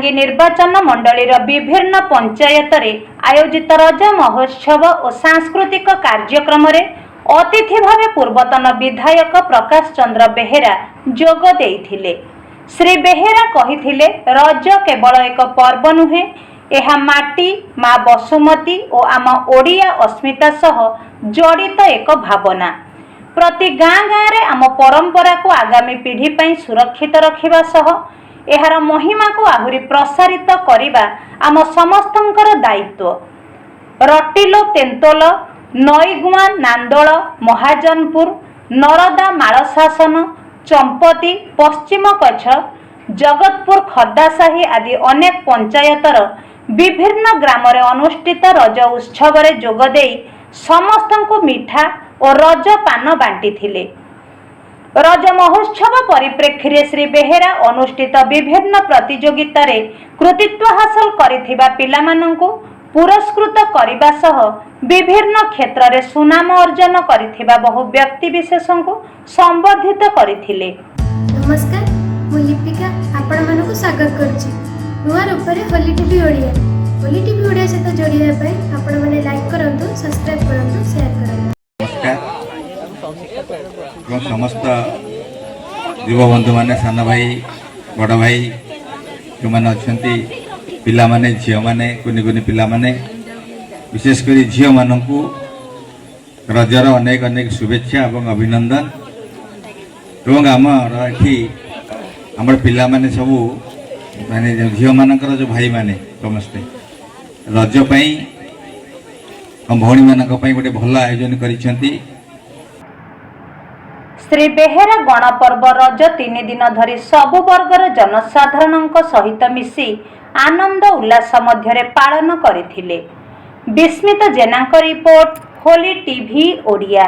बलांगी निर्वाचन मंडलीर विभिन्न पंचायत रे आयोजित रज महोत्सव और सांस्कृतिक कार्यक्रम रे अतिथि भावे पूर्वतन विधायक प्रकाश चंद्र बेहेरा जोग देइथिले। श्री बेहेरा कहिथिले रज केवल एक पर्व नुहे, यह माटी माँ बसुमती और आम ओडिया अस्मिता सह जड़ित एक भावना। प्रति गाँ गाँ रे आम परंपरा को आगामी पीढ़ी पई सुरक्षित रखिबा सह एहार महिमा को आहुरी प्रसारित करिबा आम समस्तंकर दायित्व। रटिलो तेंतोल नईगुआ नांदोल महाजनपुर नरदा मालशासन चंपती पश्चिम कच्छ जगतपुर खर्दासाही आदि अनेक पंचायतर विभिन्न ग्राम रे अनुष्ठित रज उत्सव रे जोग देई समस्तंकु मिठा और रज पान बांटिथिले। रज महोत्सव परिप्रेक्षी रे श्री बेहेरा अनुष्ठित विभिन्न प्रतियोगिता रे कृतित्व हासिल करिथिबा पिलामानंकु पुरस्कृत करिबा सह विभिन्न क्षेत्र रे सुनाम अर्जन करिथिबा बहु व्यक्ति विशेषंकु संबोधित करिथिले। नमस्कार, मु लिपिका आपण मानकु स्वागत करछि नुआ रूपरे होली टीवी ओडिया। होली टीवी ओडिया सहित जोड़िया पई आपण माने लाइक करंतु, सब्सक्राइब करंतु, शेयर करंतु। नमस्कार समस्त युव बंधु माने सान भाई बड़ भाई जो मैंने अच्छा पिला माने झील माने कुनि कुनि पिला माने विशेषकर झील मानू रजर अनेक अनेक शुभेच्छा और अभिनंदन। एवं आमर पिला माने सबू माने झील मानकर जो भाई माने समस्ते रज पई भौणी मानक पई गोटे भल आयोजन करिसेंती। श्री बेहेरा गणपर्व रज 3 दिन धरी सबु वर्गर जनसाधारण सहित मिसी आनंद उल्लास मध्य पालन करथिले। विस्मित जेना रिपोर्ट, होली टीवी ओडिया।